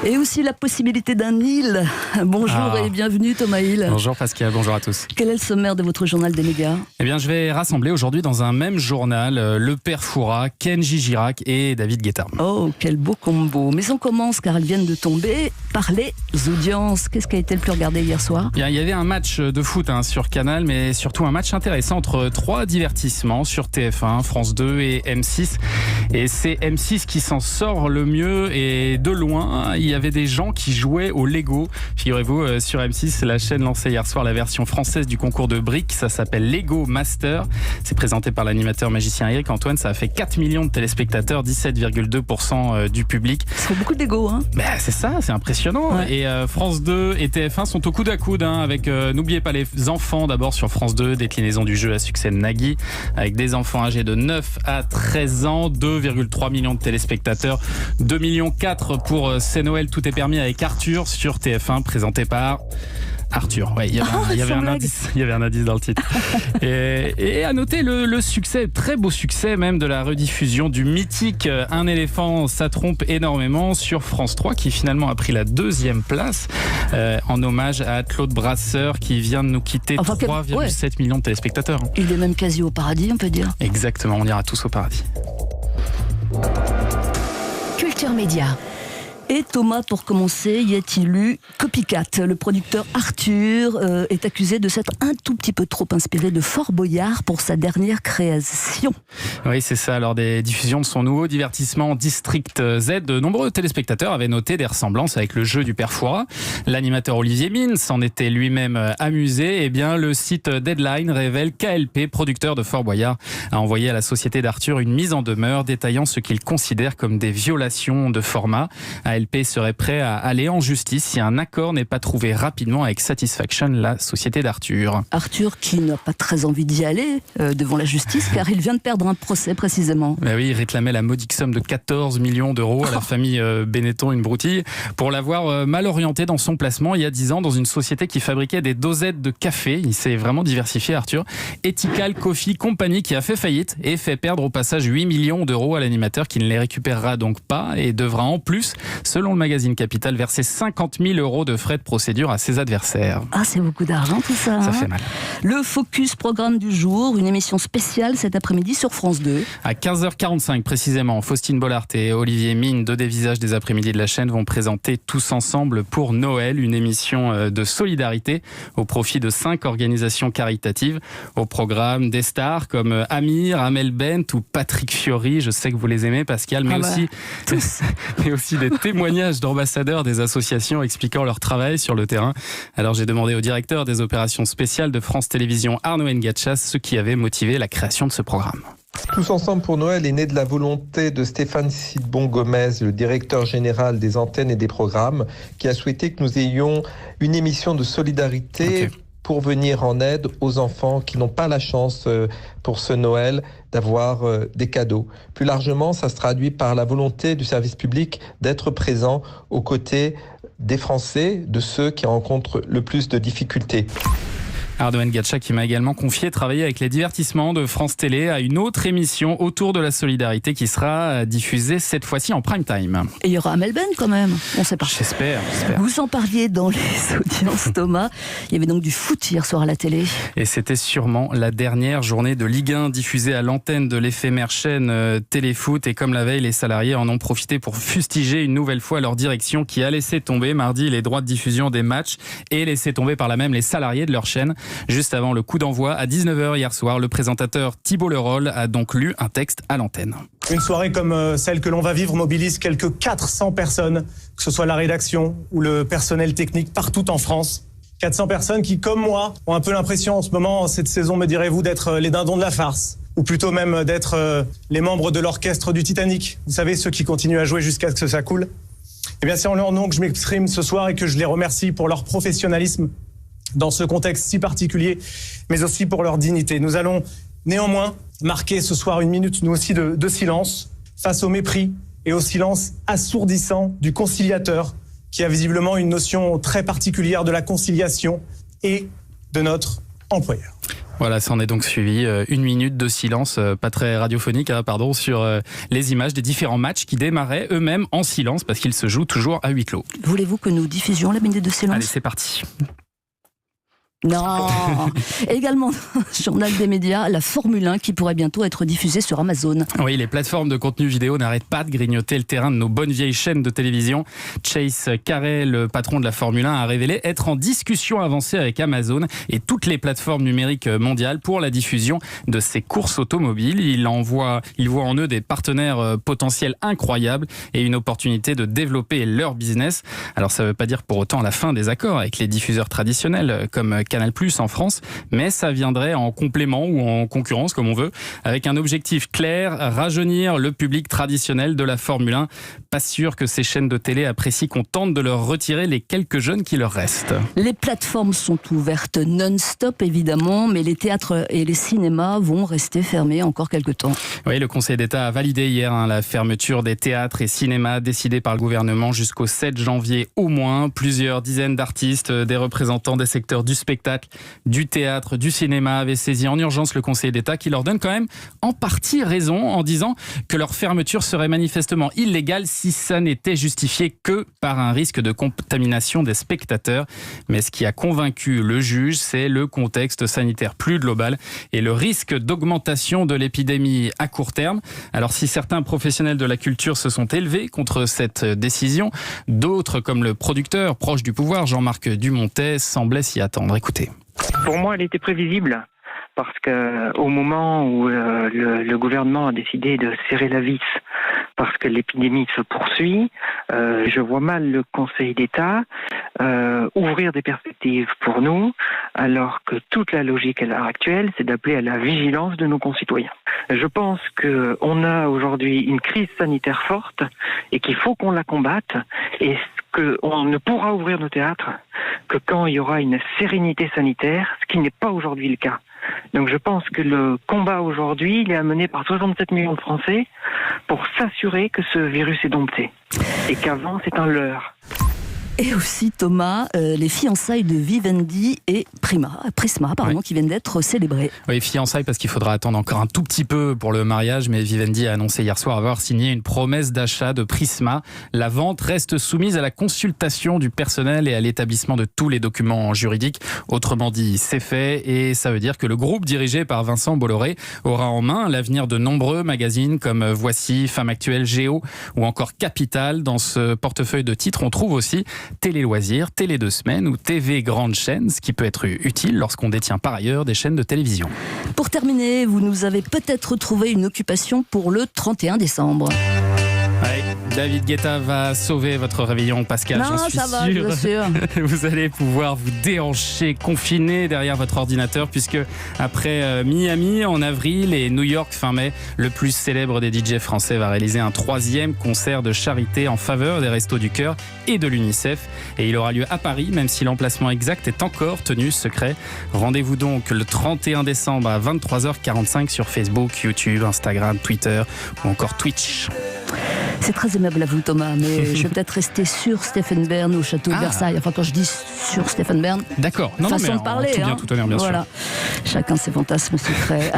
Et aussi la possibilité d'un île. Bonjour et bienvenue Thomas Hill. Bonjour Pascal, bonjour à tous. Quel est le sommaire de votre journal des médias ? Eh bien, je vais rassembler aujourd'hui dans un même journal le père Fouras, Kenji Girac et David Guetta. Oh, quel beau combo. Mais on commence, car elles viennent de tomber, par les audiences. Qu'est-ce qui a été le plus regardé hier soir ? Bien, il y avait un match de foot sur Canal, mais surtout un match intéressant entre trois divertissements sur TF1, France 2 et M6. Et c'est M6 qui s'en sort le mieux et de loin. Il y avait des gens qui jouaient au Lego. Figurez-vous, sur M6, la chaîne lançait hier soir la version française du concours de briques. Ça s'appelle Lego Master. C'est présenté par l'animateur magicien Eric Antoine. Ça a fait 4 millions de téléspectateurs, 17,2% du public. Ça fait beaucoup de Lego, hein ? Ben, c'est ça, c'est impressionnant. Ouais. Et France 2 et TF1 sont au coude à coude avec, n'oubliez pas les enfants d'abord sur France 2, déclinaison du jeu à succès de Nagui, avec des enfants âgés de 9 à 13 ans, 2,3 millions de téléspectateurs, 2,4 millions pour C'est Noël, tout est permis avec Arthur sur TF1, présenté par Arthur. Ouais, il y avait un indice dans le titre. Et à noter le succès, très beau succès même de la rediffusion du mythique Un éléphant, ça trompe énormément sur France 3, qui finalement a pris la 2e place en hommage à Claude Brasseur qui vient de nous quitter. 3,7 millions de téléspectateurs. Il est même quasi au paradis, on peut dire. Exactement, on ira tous au paradis. Culture Média. Et Thomas, pour commencer, y a-t-il eu Copycat ? Le producteur Arthur est accusé de s'être un tout petit peu trop inspiré de Fort Boyard pour sa dernière création. Oui, c'est ça. Lors des diffusions de son nouveau divertissement District Z, de nombreux téléspectateurs avaient noté des ressemblances avec le jeu du père Fouras. L'animateur Olivier Mine s'en était lui-même amusé. Eh bien, le site Deadline révèle qu'ALP, producteur de Fort Boyard, a envoyé à la société d'Arthur une mise en demeure détaillant ce qu'il considère comme des violations de format. ALP serait prêt à aller en justice si un accord n'est pas trouvé rapidement avec Satisfaction, la société d'Arthur. Arthur qui n'a pas très envie d'y aller devant la justice, car il vient de perdre un procès précisément. Ben oui, il réclamait la modique somme de 14 millions d'euros à la famille Benetton, une broutille, pour l'avoir mal orienté dans son placement il y a 10 ans dans une société qui fabriquait des dosettes de café. Il s'est vraiment diversifié, Arthur. Ethical Coffee Company, qui a fait faillite et fait perdre au passage 8 millions d'euros à l'animateur, qui ne les récupérera donc pas et devra en plus, selon le magazine Capital, verser 50 000 euros de frais de procédure à ses adversaires. Ah, c'est beaucoup d'argent tout ça. Ça fait mal. Le Focus, programme du jour, une émission spéciale cet après-midi sur France 2. À 15h45 précisément, Faustine Bollard et Olivier Mine, deux des visages des après-midi de la chaîne, vont présenter Tous ensemble pour Noël, une émission de solidarité au profit de 5 organisations caritatives. Au programme des stars comme Amir, Amel Bent ou Patrick Fiori. Je sais que vous les aimez, Pascal, mais aussi des témoignages d'ambassadeurs des associations expliquant leur travail sur le terrain. Alors j'ai demandé au directeur des opérations spéciales de France Télévisions, Arnaud Ngachas, ce qui avait motivé la création de ce programme. Tous ensemble pour Noël est né de la volonté de Stéphane Sidbon-Gomez, le directeur général des antennes et des programmes, qui a souhaité que nous ayons une émission de solidarité pour venir en aide aux enfants qui n'ont pas la chance pour ce Noël d'avoir des cadeaux. Plus largement, ça se traduit par la volonté du service public d'être présent aux côtés des Français, de ceux qui rencontrent le plus de difficultés. Arnaud Ngachas qui m'a également confié travailler avec les divertissements de France Télé à une autre émission autour de la solidarité qui sera diffusée cette fois-ci en prime time. Et il y aura Amel Bent quand même, on sait pas. J'espère. Vous en parliez dans les audiences, Thomas. Il y avait donc du foot hier soir à la télé. Et c'était sûrement la dernière journée de Ligue 1 diffusée à l'antenne de l'éphémère chaîne Téléfoot. Et comme la veille, les salariés en ont profité pour fustiger une nouvelle fois leur direction qui a laissé tomber mardi les droits de diffusion des matchs et laissé tomber par là même les salariés de leur chaîne. Juste avant le coup d'envoi, à 19h hier soir, le présentateur Thibault Leroll a donc lu un texte à l'antenne. Une soirée comme celle que l'on va vivre mobilise quelques 400 personnes, que ce soit la rédaction ou le personnel technique partout en France. 400 personnes qui, comme moi, ont un peu l'impression en ce moment, cette saison, me direz-vous, d'être les dindons de la farce. Ou plutôt même d'être les membres de l'orchestre du Titanic. Vous savez, ceux qui continuent à jouer jusqu'à ce que ça coule. Eh bien, c'est en leur nom que je m'exprime ce soir et que je les remercie pour leur professionnalisme dans ce contexte si particulier, mais aussi pour leur dignité. Nous allons néanmoins marquer ce soir une minute, nous aussi, de silence face au mépris et au silence assourdissant du conciliateur qui a visiblement une notion très particulière de la conciliation et de notre employeur. Voilà, ça en est donc suivi 1 minute de silence, pas très radiophonique, sur les images des différents matchs qui démarraient eux-mêmes en silence parce qu'ils se jouent toujours à huis clos. Voulez-vous que nous diffusions la minute de silence ? Allez, c'est parti. Non. Également, journal des médias, la Formule 1 qui pourrait bientôt être diffusée sur Amazon. Oui, les plateformes de contenu vidéo n'arrêtent pas de grignoter le terrain de nos bonnes vieilles chaînes de télévision. Chase Carey, le patron de la Formule 1, a révélé être en discussion avancée avec Amazon et toutes les plateformes numériques mondiales pour la diffusion de ces courses automobiles. Il voit en eux des partenaires potentiels incroyables et une opportunité de développer leur business. Alors ça ne veut pas dire pour autant la fin des accords avec les diffuseurs traditionnels comme Canal+ en France, mais ça viendrait en complément ou en concurrence comme on veut, avec un objectif clair, rajeunir le public traditionnel de la Formule 1. Pas sûr que ces chaînes de télé apprécient qu'on tente de leur retirer les quelques jeunes qui leur restent. Les plateformes sont ouvertes non-stop évidemment, mais les théâtres et les cinémas vont rester fermés encore quelques temps. Oui, le Conseil d'État a validé hier la fermeture des théâtres et cinémas décidée par le gouvernement jusqu'au 7 janvier au moins. Plusieurs dizaines d'artistes, des représentants des secteurs du spectacle, du théâtre, du cinéma avaient saisi en urgence le Conseil d'État qui leur donne quand même en partie raison en disant que leur fermeture serait manifestement illégale si ça n'était justifié que par un risque de contamination des spectateurs. Mais ce qui a convaincu le juge, c'est le contexte sanitaire plus global et le risque d'augmentation de l'épidémie à court terme. Alors si certains professionnels de la culture se sont élevés contre cette décision, d'autres comme le producteur proche du pouvoir, Jean-Marc Dumontet, semblaient s'y attendre. Écoutez. Pour moi, elle était prévisible parce que au moment où le gouvernement a décidé de serrer la vis parce que l'épidémie se poursuit, je vois mal le Conseil d'État ouvrir des perspectives pour nous, alors que toute la logique à l'heure actuelle, c'est d'appeler à la vigilance de nos concitoyens. Je pense qu'on a aujourd'hui une crise sanitaire forte et qu'il faut qu'on la combatte et qu'on ne pourra ouvrir nos théâtres que quand il y aura une sérénité sanitaire, ce qui n'est pas aujourd'hui le cas. Donc je pense que le combat aujourd'hui, il est amené par 67 millions de Français pour s'assurer que ce virus est dompté et qu'avant c'est un leurre. Et aussi, Thomas, les fiançailles de Vivendi et Prisma, qui viennent d'être célébrées. Oui, fiançailles parce qu'il faudra attendre encore un tout petit peu pour le mariage, mais Vivendi a annoncé hier soir avoir signé une promesse d'achat de Prisma. La vente reste soumise à la consultation du personnel et à l'établissement de tous les documents juridiques. Autrement dit, c'est fait et ça veut dire que le groupe dirigé par Vincent Bolloré aura en main l'avenir de nombreux magazines comme Voici, Femme Actuelle, Géo ou encore Capital. Dans ce portefeuille de titres, on trouve aussi Télé Loisirs, Télé 2 Semaines ou TV Grande Chaîne, ce qui peut être utile lorsqu'on détient par ailleurs des chaînes de télévision. Pour terminer, vous nous avez peut-être trouvé une occupation pour le 31 décembre. Ouais, David Guetta va sauver votre réveillon, Pascal, j'en suis sûr. Bien sûr. Vous allez pouvoir vous déhancher, confiné derrière votre ordinateur, puisque après Miami en avril et New York fin mai, le plus célèbre des DJ français va réaliser un 3e concert de charité en faveur des Restos du Cœur et de l'UNICEF. Et il aura lieu à Paris, même si l'emplacement exact est encore tenu secret. Rendez-vous donc le 31 décembre à 23h45 sur Facebook, YouTube, Instagram, Twitter ou encore Twitch. C'est très aimable à vous, Thomas, mais je vais peut-être rester sur Stéphane Bern au château de Versailles. Enfin, quand je dis sur Stéphane Bern, d'accord. façon de parler. Tout bien, tout honneur, bien sûr. Chacun ses fantasmes secrets.